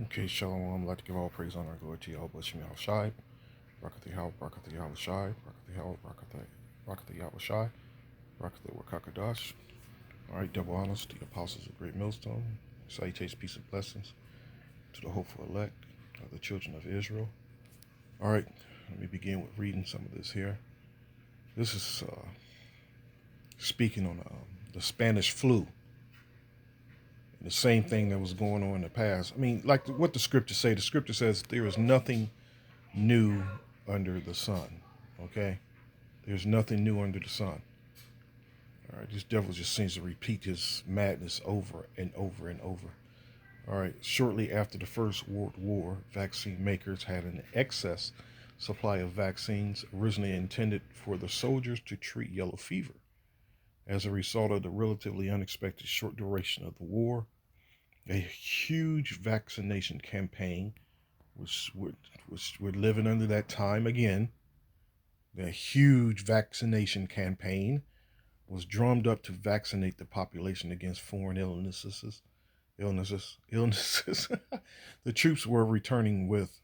Okay, Shalom. I'd like to give all praise, honor, and glory to Yahweh, Shem Yahweh Shai, Rakatha Yahweh, Rakatha Yahweh Shai, Rakatha Yahweh, Rakatha Yahweh Shai, Rakatha Wakakadash. All right, double honors to the apostles of Great Millstone. Salutations, peace, and blessings to the hopeful elect, the children of Israel. All right, let me begin with reading some of this here. This is speaking on the Spanish flu, the same thing that was going on in the past. I mean, like what the scripture say. The scripture says there is nothing new under the sun. Okay, there's nothing new under the sun. All right, this devil just seems to repeat his madness over and over and over. All right, shortly after the First World War, vaccine makers had an excess supply of vaccines originally intended for the soldiers to treat yellow fever. As a result of the relatively unexpected short duration of the war, a huge vaccination campaign, which we're living under that time again, the huge vaccination campaign was drummed up to vaccinate the population against foreign illnesses. The troops were returning with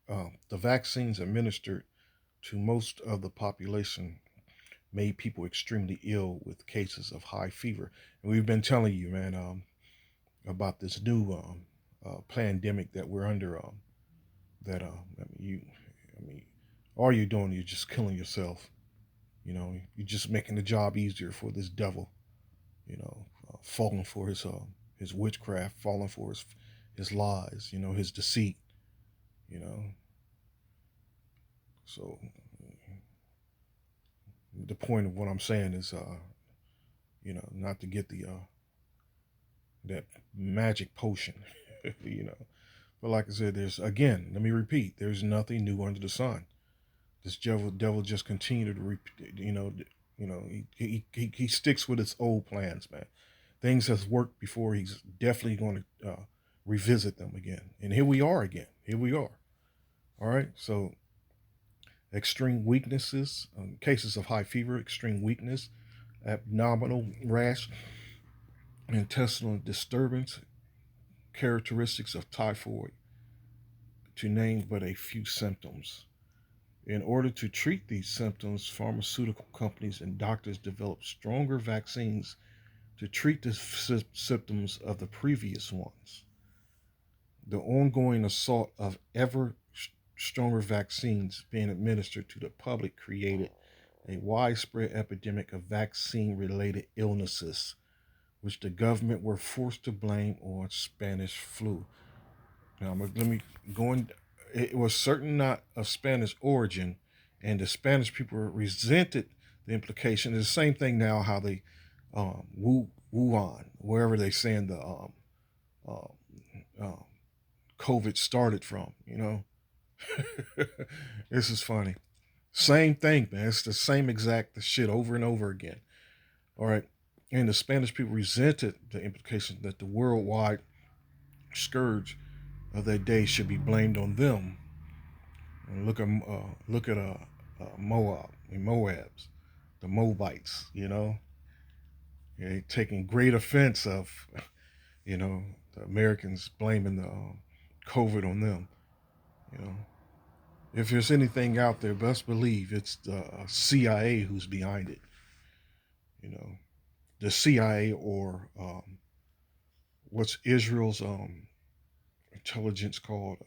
the vaccines administered to most of the population made people extremely ill with cases of high fever. And we've been telling you, man, about this new pandemic that we're under. I mean, all you're doing is just killing yourself. You know, you're just making the job easier for this devil. You know, falling for his witchcraft, falling for his lies. You know, his deceit. You know, so the point of what I'm saying is, not to get the that magic potion. you know, but like I said, let me repeat, there's nothing new under the sun. This devil just continued to repeat. He sticks with his old plans, man. Things has worked before. He's definitely going to revisit them again. And here we are again. Here we are. All right. So extreme weaknesses, cases of high fever, extreme weakness, abdominal rash, intestinal disturbance, characteristics of typhoid, to name but a few symptoms. In order to treat these symptoms, pharmaceutical companies and doctors developed stronger vaccines to treat the symptoms of the previous ones. The ongoing assault of ever stronger vaccines being administered to the public created a widespread epidemic of vaccine related illnesses, which the government were forced to blame on Spanish flu. Now, let me go in. It was certain not of Spanish origin, and the Spanish people resented the implication. It's the same thing now how they Wuhan, wherever they saying the um, um, COVID started from. This is funny. Same thing, man. It's the same exact shit over and over again. All right. And the Spanish people resented the implication that the worldwide scourge of that day should be blamed on them. And look at Moab, the Moabs, the Moabites. Taking great offense of the Americans blaming the COVID on them. You know, if there's anything out there, best believe it's the CIA who's behind it. You know, the CIA or what's Israel's intelligence called?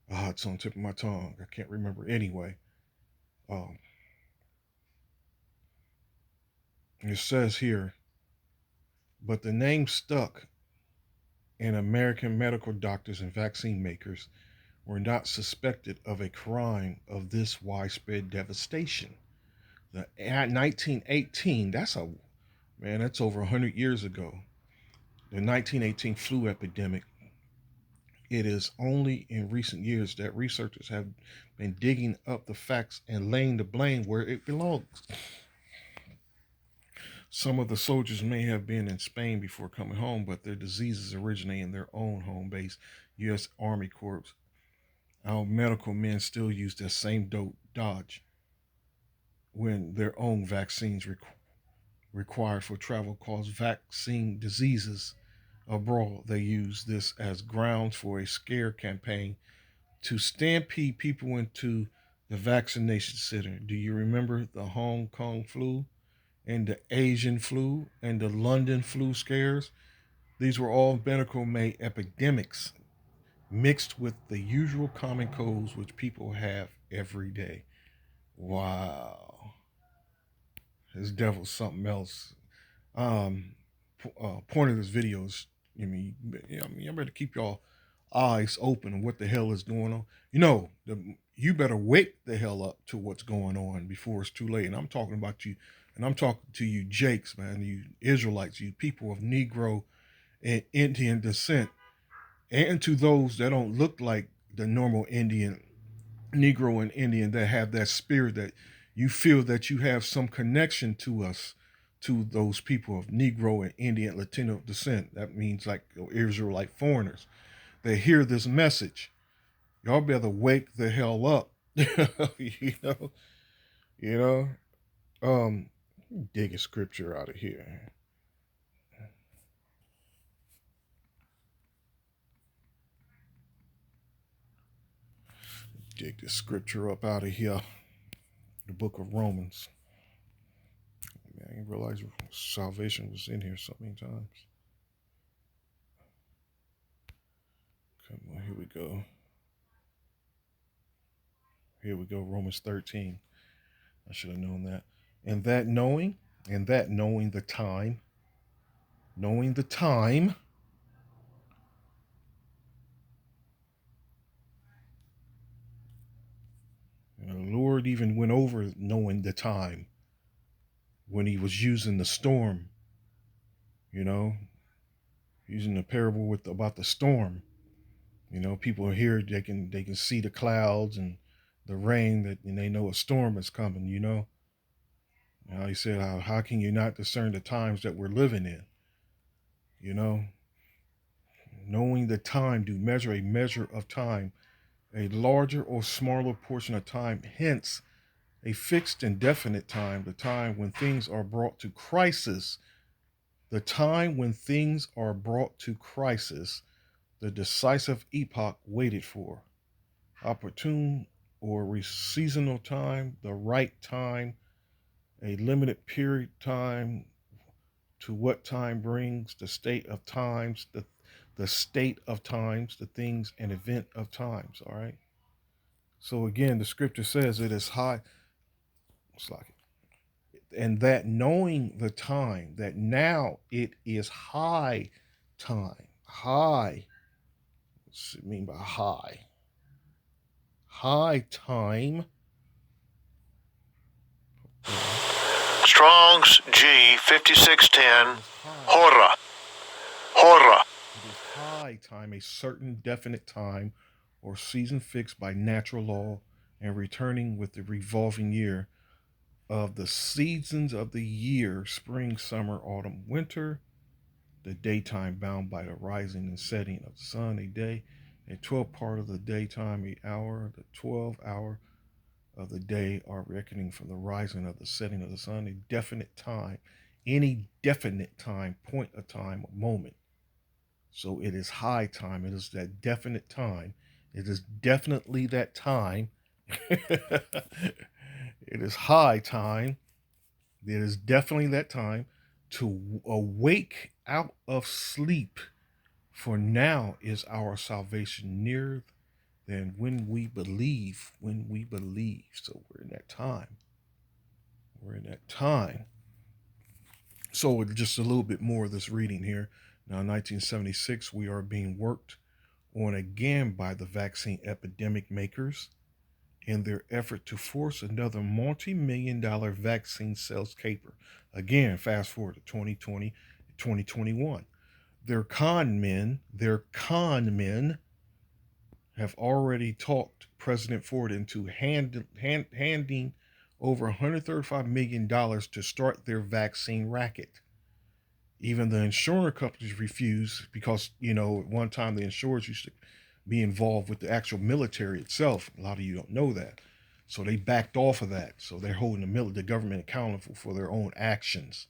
It's on the tip of my tongue. I can't remember. Anyway, um, it says here, but the name stuck, and American medical doctors and vaccine makers were not suspected of a crime of this widespread devastation. The 1918, that's over 100 years ago. The 1918 flu epidemic. It is only in recent years that researchers have been digging up the facts and laying the blame where it belongs. Some of the soldiers may have been in Spain before coming home, but their diseases originate in their own home base, U.S. Army Corps. Our medical men still use that same dodge when their own vaccines required for travel cause vaccine diseases abroad. They used this as grounds for a scare campaign to stampede people into the vaccination center. Do you remember the Hong Kong flu and the Asian flu and the London flu scares? These were all medical made epidemics mixed with the usual common colds which people have every day. Wow. This devil's something else. Um, Point of this video is, you better keep your eyes open on what the hell is going on. You better wake the hell up to what's going on before it's too late. And I'm talking about you, and I'm talking to you, Jakes, man, you Israelites, you people of Negro and Indian descent, and to those that don't look like the normal Indian, Negro and Indian, that have that spirit that you feel that you have some connection to us, to those people of Negro and Indian Latino descent. That means like Israelite foreigners. They hear this message. Y'all better wake the hell up. you know, you know. Um, Dig a scripture out of here. Dig the scripture up out of here. The book of Romans. Man, I didn't realize salvation was in here so many times. Come on, here we go. Here we go, Romans 13. I should have known that. And that knowing the time, knowing the time, and the Lord even went over knowing the time when he was using the storm, using the parable about the storm. People are here, they can see the clouds and the rain, and they know a storm is coming, He said, how can you not discern the times that we're living in? You know, Knowing the time, to measure a measure of time, a larger or smaller portion of time, hence a fixed and definite time, the time when things are brought to crisis, the time when things are brought to crisis, the decisive epoch waited for, opportune or seasonal time, the right time, a limited period time, to what time brings, the state of times, the state of times, the things and event of times. All right. So again, the scripture says it is high. It's like, and that knowing the time, that now it is high time. High. What's it mean by high? High time. Strong's G 5610. Hora. Hora. It is high time, a certain definite time or season fixed by natural law and returning with the revolving year of the seasons of the year, spring, summer, autumn, winter, the daytime bound by the rising and setting of the sun, a day, a 12th part of the daytime, a hour, the 12th hour of the day are reckoning from the rising of the setting of the sun, a definite time, any definite time, point of time, a moment. So it is high time. It is that definite time. It is definitely that time. It is high time. It is definitely that time to awake out of sleep. For now is our salvation nearer than when we believe. When we believe. So we're in that time. We're in that time. So just a little bit more of this reading here. Now, in 1976, we are being worked on again by the vaccine epidemic makers in their effort to force another multi-million-dollar vaccine sales caper. Again, fast forward to 2020, 2021. Their con men have already talked President Ford into handing over $135 million to start their vaccine racket. Even the insurance companies refuse because, at one time the insurers used to be involved with the actual military itself. A lot of you don't know that. So they backed off of that. So they're holding the government accountable for their own actions.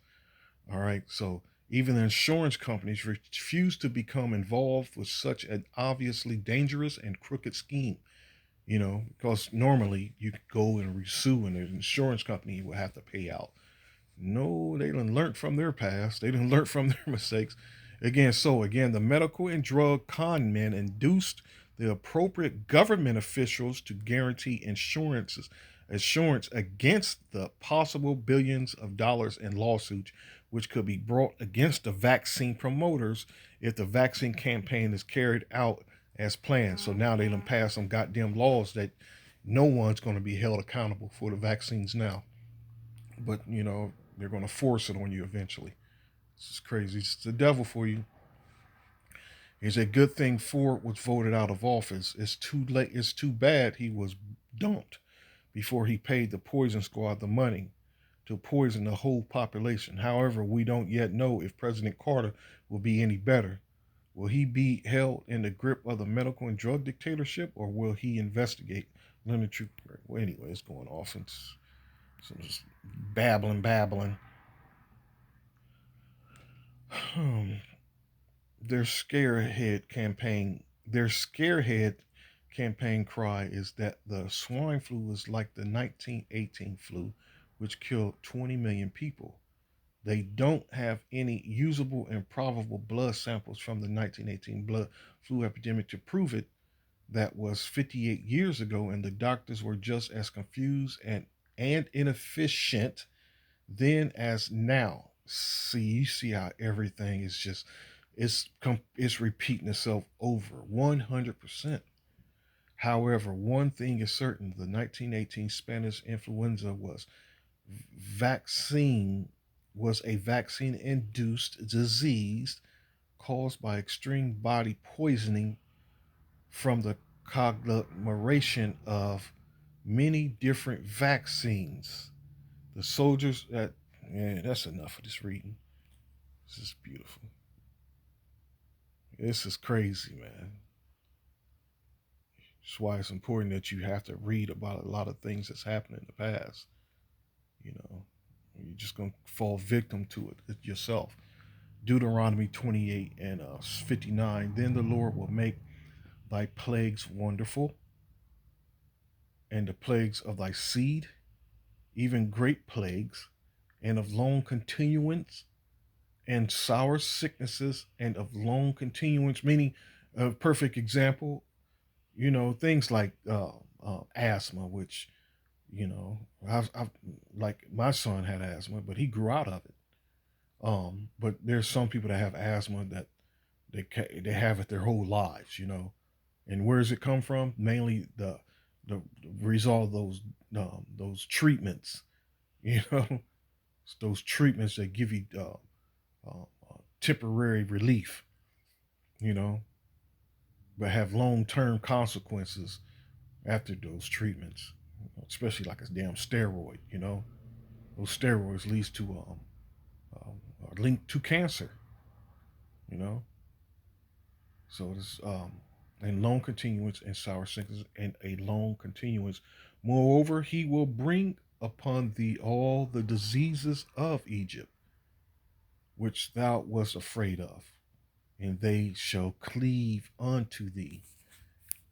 All right. So Even the insurance companies refuse to become involved with such an obviously dangerous and crooked scheme. Because normally you could go and sue, and the insurance company will have to pay out. No, they didn't learn from their past. They didn't learn from their mistakes. Again, the medical and drug con men induced the appropriate government officials to guarantee assurance against the possible billions of dollars in lawsuits which could be brought against the vaccine promoters if the vaccine campaign is carried out as planned. So now they done passed some goddamn laws that no one's going to be held accountable for the vaccines now. But they're going to force it on you eventually. This is crazy. It's the devil for you. It's a good thing Ford was voted out of office. It's too late. It's too bad he was dumped before he paid the poison squad the money to poison the whole population. However, we don't yet know if President Carter will be any better. Will he be held in the grip of the medical and drug dictatorship, or will he investigate? Well, anyway, it's going off. It's some just babbling. Their scarehead campaign cry is that the swine flu is like the 1918 flu, which killed 20 million people. They don't have any usable and probable blood samples from the 1918 blood flu epidemic to prove it. That was 58 years ago, and the doctors were just as confused and inefficient then as now. You see how everything is just it's repeating itself over 100%. However, one thing is certain: the 1918 Spanish influenza vaccine was a vaccine-induced disease caused by extreme body poisoning from the conglomeration of many different vaccines. The soldiers that Yeah, that's enough of this reading. This is beautiful. This is crazy, man. That's why it's important that you have to read about a lot of things that's happened in the past. You know, you're just gonna fall victim to it yourself. Deuteronomy 28 and 59. Then the Lord will make thy plagues wonderful, and the plagues of thy seed, even great plagues, and of long continuance, and sour sicknesses, and of long continuance, meaning a perfect example, things like asthma, which, I've like my son had asthma, but he grew out of it. But there's some people that have asthma that they have it their whole lives, and where does it come from? Mainly the result of those treatments, you know, those treatments that give you temporary relief, you know, but have long-term consequences after those treatments, especially like a damn steroid. Those steroids leads to are linked to cancer. You know, so it's and long continuance and sour sickness and a long continuance. Moreover, he will bring upon thee all the diseases of Egypt, which thou wast afraid of, and they shall cleave unto thee.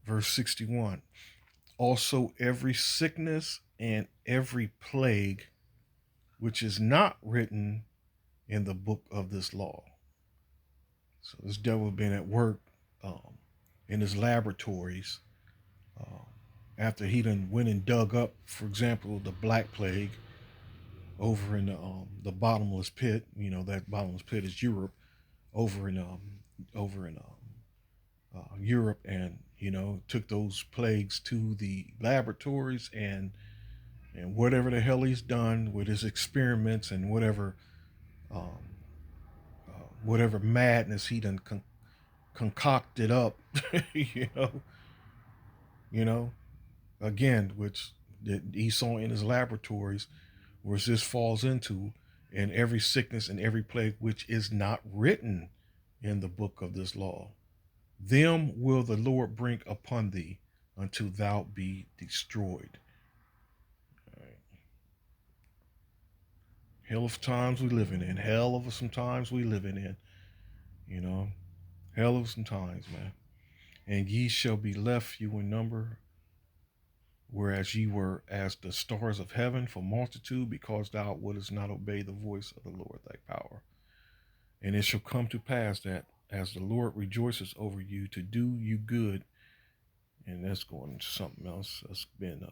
Verse 61. Also, every sickness and every plague which is not written in the book of this law. So this devil been at work in his laboratories after he done went and dug up, for example, the Black Plague over in the bottomless pit. That bottomless pit is Europe, over in Europe, and took those plagues to the laboratories, and whatever the hell he's done with his experiments and um, whatever madness he done concocted up, you know, you know, again, which that he saw in his laboratories, which this falls into, and every sickness and every plague which is not written in the book of this law, them will the Lord bring upon thee until thou be destroyed. All right. Hell of times we living in. Hell of some times we living in. You know, hell of some times, man. And ye shall be left few in number, whereas ye were as the stars of heaven for multitude, because thou wouldest not obey the voice of the Lord thy power. And it shall come to pass that as the Lord rejoices over you to do you good, and that's going into something else that's been,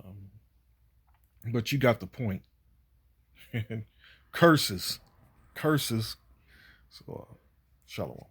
but you got the point. Curses, curses. So, shalom.